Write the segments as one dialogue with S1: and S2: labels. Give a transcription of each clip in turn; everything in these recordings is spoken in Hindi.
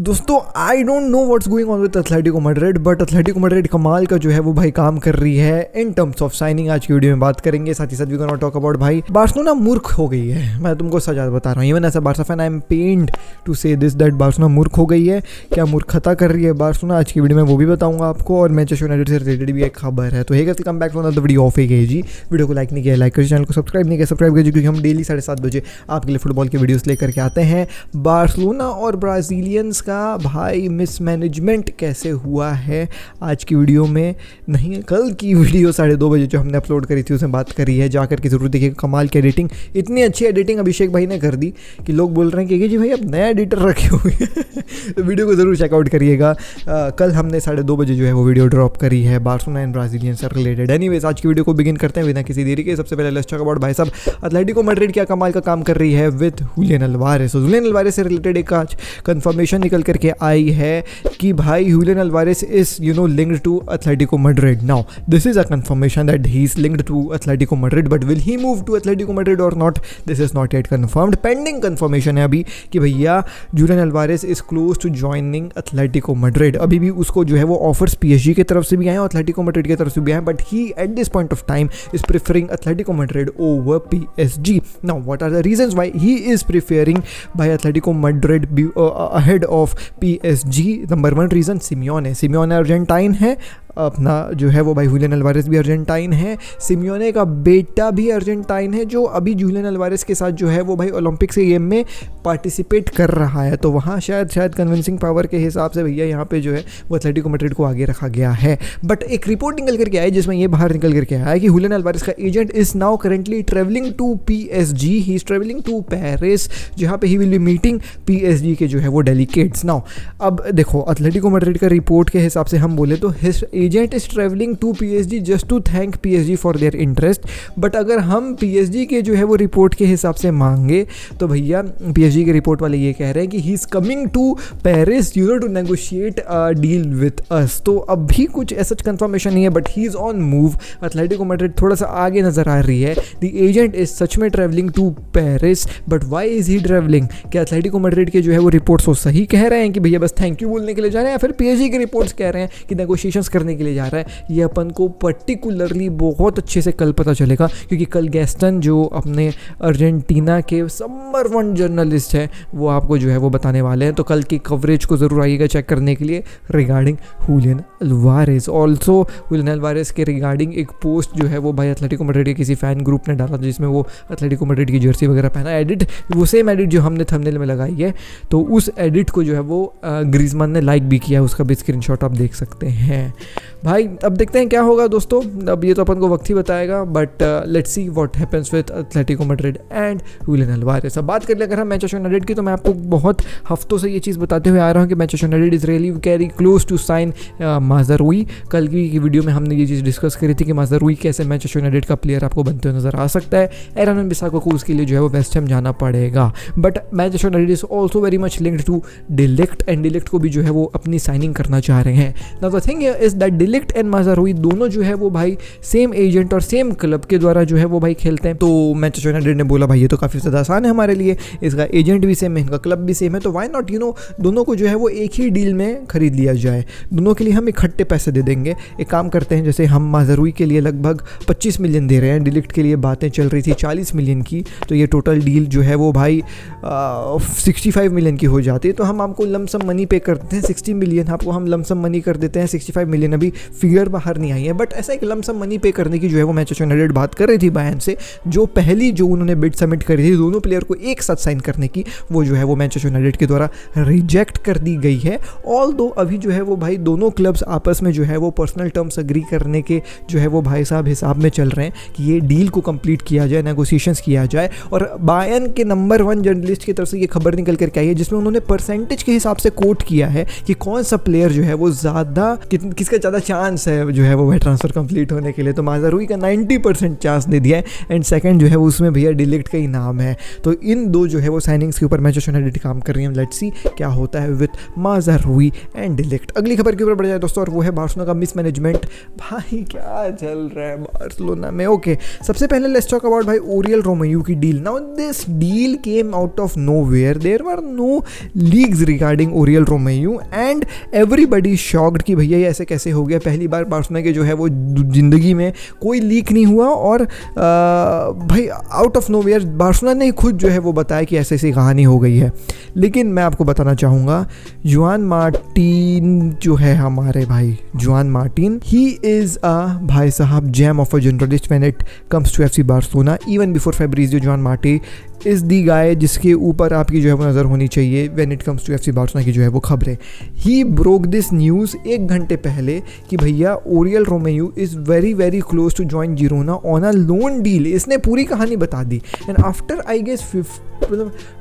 S1: दोस्तों I don't know what's going on with Atletico Madrid, but Atletico Madrid कमाल का जो है वो भाई काम कर रही है इन टर्म्स ऑफ साइनिंग। आज की वीडियो में बात करेंगे, साथ ही साथ वी गोना टॉक अबाउट भाई बार्सिलोना मूर्ख हो गई है। मैं तुमको सच बता रहा हूँ, even as a Barca fan I am pained to say this that Barcelona मूर्ख हो गई है। क्या मूर्खता कर रही है बार्सिलोना, आज की वीडियो में वो भी बताऊंगा आपको, और मैनचेस्टर यूनाइटेड से रिलेटेड भी एक खबर है। तो hey guys, come back to another video of AG. Video को लाइक नहीं किया लाइक करिए, चैनल को सब्सक्राइब नहीं किया सब्सक्राइब कीजिए, क्योंकि हम डेली 7:30 बजे आपके लिए फुटबॉल के वीडियोस लेकर के आते हैं। बार्सिलोना और ब्राजीलियंस का भाई मिसमैनेजमेंट कैसे हुआ है आज की वीडियो में, नहीं कल की वीडियो 2:30 बजे जो हमने अपलोड करी थी उसमें बात करी है, जाकर के जरूर देखिए। कमाल की एडिटिंग, इतनी अच्छी एडिटिंग अभिषेक भाई ने कर दी कि लोग बोल रहे हैं कि जी भाई अब नया एडिटर रखे हुए हैं। तो वीडियो को जरूर चेकआउट करिएगा। कल हमने 2:30 बजे जो है वो वीडियो ड्रॉप करी है बार्सिलोना एंड ब्राजीलियन से रिलेटेड। एनीवेज, आज की वीडियो को बिगिन करते हैं बिना किसी देरी के। सबसे पहले लेट्स टॉक अबाउट भाई साहब एथलेटिको मैड्रिड क्या कमाल का काम कर रही है with Julian Alvarez. Julian Alvarez से रिलेटेड एक आज कंफर्मेशन निकल करके आई है कि भाई Julian Alvarez is linked to Atletico Madrid. Now this is a confirmation that he is linked to Atletico Madrid, but will he move to Atletico Madrid और not, this is not yet confirmed. Pending confirmation है अभी कि भैया Julian Alvarez is close to joining Atletico Madrid. अभी भी उसको जो है वो ऑफर्स पीएसजी की तरफ से भी आए और एथलेटिको मैड्रिड की तरफ से भी आए, but he at this point of time is preferring Atletico Madrid over PSG. Now what are the reasons why he is preferring by Atletico Madrid ahead of PSG? Number 1 reason Simeone Argentine है, अपना जो है वो भाई हुलियन अल्वारेस भी अर्जेंटाइन है, सिमियोने का बेटा भी अर्जेंटाइन है, जो अभी हुलियन अल्वारेस के साथ जो है वो भाई ओलंपिक्स के गेम में पार्टिसिपेट कर रहा है। तो वहाँ शायद कन्विंसिंग पावर के हिसाब से भैया यहाँ पे जो है वो एथलेटिको मैड्रिड को आगे रखा गया है। बट एक रिपोर्ट निकल करके आई जिसमें ये बाहर निकल करके आया है कि हुलियन अल्वारेस का agent is now currently travelling to PSG. He is travelling to Paris, जहाँ पे he will be meeting PSG के जो है वो डेलीगेट्स। नाउ अब देखो, एथलेटिको मैड्रिड का रिपोर्ट के हिसाब से हम बोले तो his agent is travelling to PSG just to thank PSG for their interest. But अगर हम पीएसजी के जो है वो रिपोर्ट के हिसाब से मांगे तो भैया पीएसजी के रिपोर्ट वाले ये कह रहे हैं कि he is coming to Paris to negotiate deal with us. तो अभी कुछ ऐसा कंफर्मेशन नहीं है, but he is on move. Atletico Madrid थोड़ा सा आगे नजर आ रही है। द एजेंट इज सच में travelling to Paris, but why is he travelling? क्या एथलेटिको मैड्रिड के जो है वो रिपोर्ट्स वो सही कह रहे हैं कि भैया बस थैंक यू बोलने के लिए जा रहे हैं, या फिर पीएसजी के रिपोर्ट्स कह रहे हैं कि नेगोशिएशंस करने के लिए जा रहा है? ये अपन को पर्टिकुलरली बहुत अच्छे से कल पता चलेगा, क्योंकि कल गैस्टन जो अपने अर्जेंटीना के नंबर 1 जर्नलिस्ट है वो आपको जो है वो बताने वाले हैं। तो कल की कवरेज को ज़रूर आइएगा चेक करने के लिए regarding Julian Alvarez. Also Julian Alvarez के रिगार्डिंग एक पोस्ट जो है वो भाई एथलेटिको मैड्रिड के किसी फैन ग्रुप ने डाला जिसमें वो एथलेटिको मैड्रिड की जर्सी वगैरह पहना, एडिट वो सेम एडिट जो हमने थंबनेल में लगाई है। तो उस एडिट को जो है वो ग्रीजमैन ने लाइक भी किया, उसका भी स्क्रीनशॉट आप देख सकते हैं भाई। अब देखते हैं क्या होगा दोस्तों, अब ये तो अपन को वक्त ही बताएगा, but let's see what happens with Atletico Madrid and Julian Alvarez. अब बात कर ले अगर हम मैनचेस्टर यूनाइटेड की, तो मैं आपको बहुत हफ्तों से ये चीज़ बताते हुए आ रहा हूँ कि Manchester United is really very close to sign Mazraoui. कल की वीडियो में हमने ये चीज़ डिस्कस करी थी कि माज़राउई कैसे मैनचेस्टर यूनाइटेड का प्लेयर आपको बनते हुए नजर आ सकता है। एरन वन-बिसाका को उसके लिए जो है वो वेस्ट हैम जाना पड़ेगा, but Manchester United is also very much linked to de Ligt, and de Ligt को भी जो है वो अपनी साइनिंग करना चाह रहे हैं। Now the thing is that de Ligt and Mazraoui दोनों जो है वो भाई सेम एजेंट और सेम क्लब के द्वारा जो है वो भाई खेलते हैं। तो मैनचेस्टर यूनाइटेड ने बोला भाई ये तो काफ़ी ज़्यादा आसान है हमारे लिए, इसका एजेंट भी सेम है, इनका क्लब भी सेम है, तो व्हाई नॉट दोनों को जो है वो एक ही डील में खरीद लिया जाए। दोनों के लिए हम इकट्ठे पैसे दे देंगे। एक काम करते हैं, जैसे हम माज़राउई के लिए लगभग 25 मिलियन दे रहे हैं, de Ligt के लिए बातें चल रही थी 40 मिलियन की, तो ये टोटल डील जो है वो भाई 65 मिलियन की हो जाती है। तो हम आपको लमसम मनी पे करते हैं 60 मिलियन, आपको हम लमसम मनी कर देते हैं 65 मिलियन। अभी फिगर बाहर नहीं आई है, बट ऐसा एक लमसम मनी पे करने की जो है वो मैनचेस्टर यूनाइटेड बात कर रही थी बायर्न से। जो पहली जो उन्होंने बिड सबमिट करी थी दोनों प्लेयर को एक साथ साइन करने की, वो जो है वो मैनचेस्टर यूनाइटेड के द्वारा रिजेक्ट कर दी गई है। ऑल्दो अभी जो है वो भाई दोनों क्लब्स आपस में जो है वो पर्सनल टर्म्स एग्री करने के जो है वो भाई साहब हिसाब में चल रहे हैं कि ये डील को कंप्लीट किया जाए, नेगोशिएशंस किया जाए। और बायर्न के नंबर 1 जर्नलिस्ट की तरफ से ये खबर निकल करके आई है जिसमें उन्होंने परसेंटेज के हिसाब से कोट किया है कि कौन सा प्लेयर जो है वो ज़्यादा किसका ज़्यादा चांस है जो है वो भाई ट्रांसफ़र कंप्लीट होने के लिए, तो माज़राउई का 90% चांस दे दिया है। एंड सेकंड जो है वो उसमें भैया डिलिक्ट का ही नाम है। तो इन दो जो है वो साइनिंग्स के ऊपर मैनचेस्टर यूनाइटेड काम कर रही है। लेट्स सी क्या होता है विद माज़राउई एंड डिलिक्ट। अगली खबर के ऊपर बढ़ जाए दोस्तों, और वो है बार्सिलोना का मिसमैनेजमेंट। भाई क्या चल रहा है बार्सिलोना में। ओके, सबसे पहले लेट्स टॉक अबाउट भाई ओरियल रोमेयो की deal. Now this deal came out of nowhere, there were no leaks regarding Oriol Romeu and everybody shocked कि भैया ये ऐसे कैसे हो गया। पहली बार बार्सिलोना के जो है वो ज़िंदगी में कोई लीक नहीं हुआ, और भाई आउट ऑफ नोवेयर बार्सिलोना ने खुद जो है वो बताया कि ऐसी ऐसी कहानी हो गई है। लेकिन मैं आपको बताना चाहूँगा, जुआन मार्टिन जो है हमारे भाई, जुआन मार्टिन, ही इज़ अ भाई साहब gem of a journalist when it comes to FC Barcelona. Even before Fabrizio Juan Martin is the guy जिसके ऊपर आपकी जो है वो नज़र होनी चाहिए when it comes to FC Barcelona की जो है वो खबरें। ही ब्रोक दिस न्यूज़ 1 घंटे पहले कि भैया Oriol Romeu is very very close to join Girona on a loan deal. इसने पूरी कहानी बता दी। And after I guess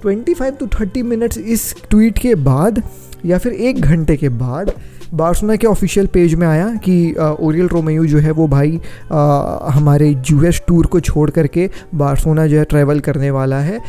S1: 25 to 30 minutes इस ट्वीट के बाद या फिर 1 घंटे के बाद बार्सिलोना के ऑफिशियल पेज में आया कि ओरियल रोमेयो जो है वो भाई हमारे US टूर को छोड़ करके बार्सिलोना जो है ट्रैवल करने वाला है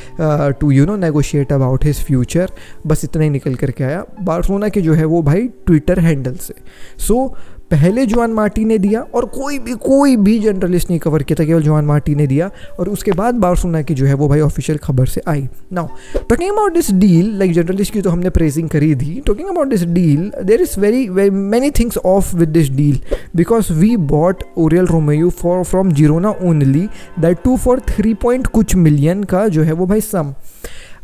S1: to negotiate about his future. बस इतना ही निकल करके आया बार्सिलोना के जो है वो भाई ट्विटर हैंडल से। सो पहले जुआन मार्टिन ने दिया और कोई भी जर्नलिस्ट नहीं कवर किया था, केवल जुआन मार्टिन ने दिया, और उसके बाद बार्सिलोना की जो है वो भाई ऑफिशियल खबर से आई। Now talking about this deal, like journalist की तो हमने प्रेजिंग करी थी। Talking about this deal, there is very many things of with this deal because we bought Oriol Romeu from Girona only, that too for 3 कुछ मिलियन का जो है वो भाई सम।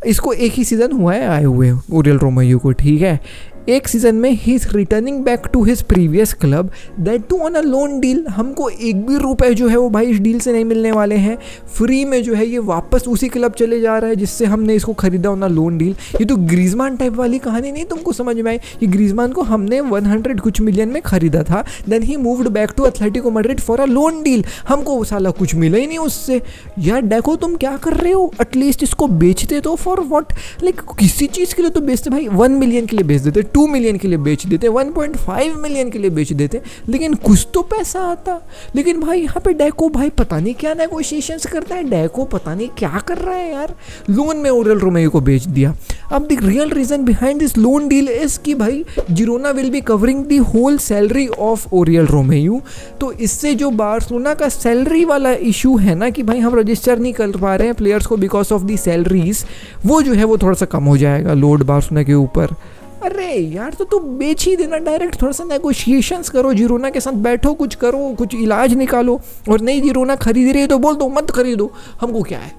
S1: इसको एक ही सीज़न हुआ है आए हुए ओरियल रोमेयो को, ठीक है। एक सीज़न में he is returning back to his previous club, that too on a loan deal. हमको एक भी रुपए जो है वो भाई इस डील से नहीं मिलने वाले हैं। फ्री में जो है ये वापस उसी क्लब चले जा रहा है जिससे हमने इसको खरीदा ऑन अ लोन डील। ये तो ग्रीजमान टाइप वाली कहानी नहीं तुमको समझ में आई? ये ग्रीजमान को हमने 100 कुछ मिलियन में खरीदा था, then he moved back to Atletico Madrid for a loan deal. हमको साला कुछ मिला ही नहीं उससे। यार देखो तुम क्या कर रहे हो, एटलीस्ट इसको बेचते तो फॉर व्हाट, लाइक किसी चीज़ के लिए तो बेचते भाई। 1 मिलियन के लिए बेच देते, 2 मिलियन के लिए बेच देते, 1.5 मिलियन के लिए बेच देते, लेकिन कुछ तो पैसा आता। लेकिन भाई यहाँ पे डेको भाई पता नहीं क्या नेगोशिएशंस करता है। डेको पता नहीं क्या कर रहा है यार, लोन में ओरियल रोमेयो को बेच दिया। अब the real reason behind this loan deal is कि भाई Girona will be covering the whole salary of Oriol Romeu. तो इससे जो बार्सिलोना का सैलरी वाला इशू है ना कि भाई हम रजिस्टर नहीं कर पा रहे हैं प्लेयर्स को बिकॉज ऑफ दी सैलरीज, वो जो है वो थोड़ा सा कम हो जाएगा लोड बार्सिलोना के ऊपर। अरे यार तो तुम बेच ही देना डायरेक्ट, थोड़ा सा नेगोशिएशंस करो, जिरोना के साथ बैठो, कुछ करो, कुछ इलाज निकालो। और नहीं जिरोना खरीद रही है तो बोल दो मत खरीदो, हमको क्या है,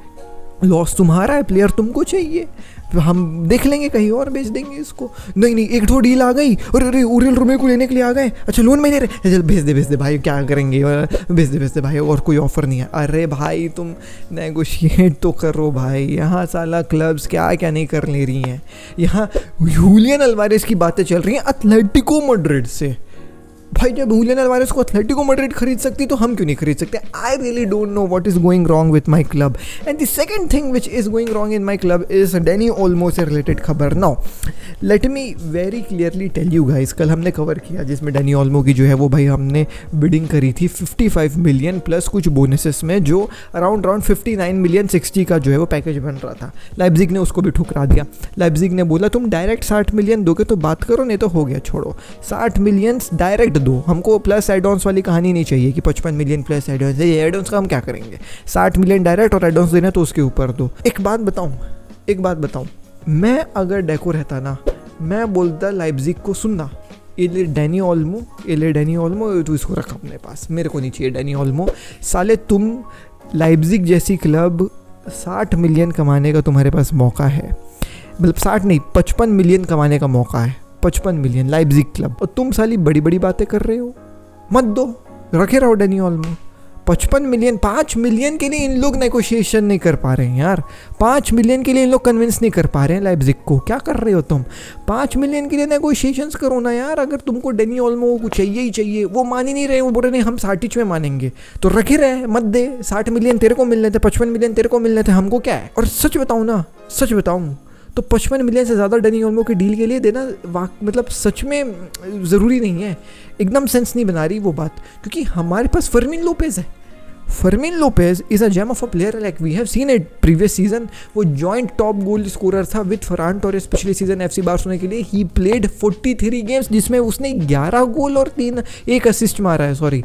S1: लॉस तुम्हारा है, प्लेयर तुमको चाहिए, हम देख लेंगे कहीं और बेच देंगे इसको। नहीं एक थोड़ी डील आ गई, अरे ओरियल रोमेयो को लेने के लिए आ गए, अच्छा लोन में ले रहे, चल भेज दे भाई, क्या करेंगे, भेज दे भाई, और कोई ऑफर नहीं है। अरे भाई तुम नेगोशिएट तो करो भाई। यहाँ साला क्लब्स क्या क्या नहीं कर ले रही हैं। यहाँ यूलियन अल्वारेस की बातें चल रही हैं एथलेटिको मैड्रिड से। भाई जब हुलियन अल्वारेस को एथलेटिको मैड्रिड खरीद सकती तो हम क्यों नहीं खरीद सकते? I really don't know what is going wrong with my club. And the second thing which is going wrong in my club is Dani Olmo से रिलेटेड खबर। Now let me very clearly tell you guys, कल हमने कवर किया जिसमें डैनी ओल्मो की जो है वो भाई हमने बिडिंग करी थी 55 मिलियन प्लस कुछ बोनसेस में, जो अराउंड 59 मिलियन 60 का जो है वो पैकेज बन रहा था। लाइप्जिग ने उसको भी ठुकरा दिया। लाइप्जिग ने बोला तुम डायरेक्ट 60 मिलियन दोगे तो बात करो, नहीं तो हो गया छोड़ो, 60 मिलियन डायरेक्ट दो, हमको प्लस एडॉन्स वाली कहानी नहीं चाहिए कि 55 मिलियन प्लस एडॉन्स। ये एडॉन्स का हम क्या करेंगे, 60 मिलियन डायरेक्ट और एडॉन्स देना तो उसके ऊपर दो। एक बात बताऊं, मैं अगर डेको रहता ना, मैं बोलता लाइप्जिग को सुनना, ये ले डैनी ओल्मो तो इसको रख अपने पास, मेरे को नहीं चाहिए डैनी ओल्मो। साले तुम लाइप्जिग जैसी क्लब 60 मिलियन कमाने का तुम्हारे पास मौका है, मतलब 60 नहीं 55 मिलियन कमाने का मौका है, 55 मिलियन लाइप्जिग क्लब, और तुम साली बड़ी बड़ी बातें कर रहे हो। मत दो, रखे रहो डैनी ओल्मो। 55 मिलियन, 5 मिलियन के लिए इन लोग नेगोशिएशन नहीं कर पा रहे हैं यार, 5 मिलियन के लिए इन लोग कन्विंस नहीं कर पा रहे हैं लाइप्जिग को। क्या कर रहे हो तुम? 5 मिलियन के लिए नेगोशिएशंस करो ना यार। अगर तुमको डैनी ओल्मो को चाहिए ही चाहिए, वो मान ही नहीं रहे, वो बोल रहे नहीं हम 60 में मानेंगे, तो रखे रहे, मत दे। 60 मिलियन तेरे को मिलने थे, 55 मिलियन तेरे को मिलने थे, हमको क्या है। और सच बताऊँ तो 55 मिलियन से ज़्यादा डैनी ओल्मो के डील के लिए देना मतलब सच में ज़रूरी नहीं है, एकदम सेंस नहीं बना रही वो बात, क्योंकि हमारे पास फर्मिन लोपेज है। Fermin Lopez is a gem of a player, like we have seen it previous season. वो जॉइंट टॉप गोल स्कोरर था विद फरान टोरेस पिछले सीजन FC बार्सिलोना के लिए। ही प्लेड 43 गेम्स जिसमें उसने 11 गोल और 1 असिस्ट मारा है, सॉरी,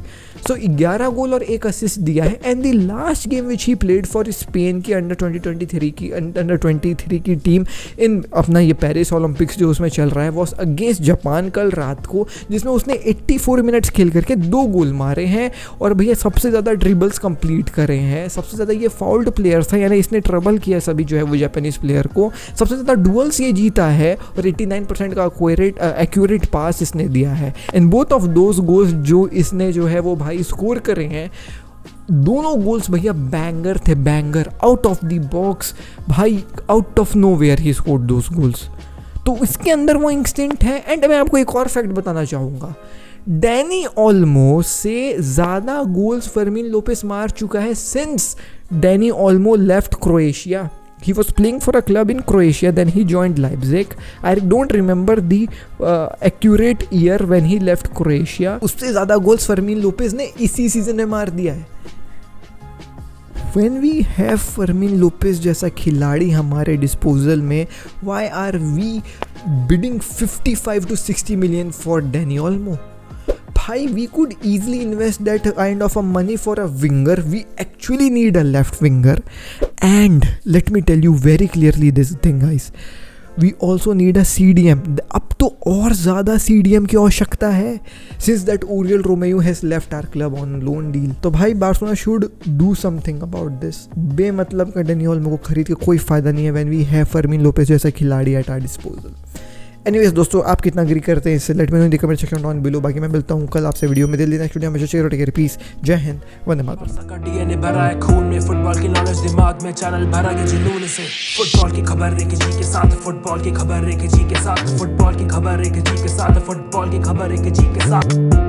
S1: सो 11 गोल और 1 असिस्ट दिया है। And the last game which he played for Spain की अंडर 23 की टीम इन अपना ये पेरिस ओलंपिक्स जो उसमें चल रहा है, वॉज अगेंस्ट जापान कल रात को, जिसमें उसने 84 मिनट्स खेल करके 2 गोल मारे हैं। और भैया सबसे ज़्यादा ड्रिबल्स कंप्लीट करे हैं, सबसे ज़्यादा ये फाउल्ड प्लेयर था, यानी इसने ट्रबल किया सभी जो है वो जापानीज प्लेयर को, सबसे ज़्यादा डुअल्स ये जीता है और 89% का एक्यूरेट पास इसने दिया है। And both of those goals जो इसने जो है वो भाई स्कोर करे हैं, दोनों गोल्स भैया बैंगर थे, banger, out of the box भाई, out of nowhere he scored those goals. तो इसके अंदर वो इंस्टिंक्ट है। एंड मैं आपको एक और फैक्ट बताना चाहूँगा, डैनी ओल्मो से ज़्यादा गोल्स फर्मिन लोपेस मार चुका है since Danny Olmo left Croatia. He was playing for a club in Croatia, then he joined Leipzig. I don't remember the accurate year when he left Croatia. उससे ज़्यादा गोल्स फर्मिन लोपेज ने इसी सीजन में मार दिया है। When we have Fermin Lopez जैसा खिलाड़ी हमारे डिस्पोजल में, why are we bidding 55 to 60 million for Dani Olmo? भाई, we could easily invest that kind of a money for a winger. We actually need a left winger. And let me tell you very clearly this thing, guys. We also need a CDM. अब तो और ज़्यादा CDM की आवश्यकता है since that Oriol Romeu has left our club on loan deal. तो भाई Barcelona should do something about this. बेमतलब का डैनी ओल्मो को खरीद के कोई फ़ायदा नहीं है when we have Fermin Lopez जैसा खिलाड़ी at our disposal. एनीवेज दोस्तों, आप कितना एग्री करते हैं इससे let me know in the comment section down below. बाकी मैं मिलता हूँ कल आपसे वीडियो में। दिल्ली नेक्स्ट वीडियो में शेयर करिए। पीस, जय हिंद, वंदे मातरम।
S2: डीएनए भरा है खून में, फुटबॉल की नॉलेज दिमाग में, चैनल भरा है जुनून से। फुटबॉल की खबर एक जी के साथ, फुटबॉल की खबर एक जी के साथ, फुटबॉल की खबर एक जी के साथ, फुटबॉल की खबर एक जी के साथ।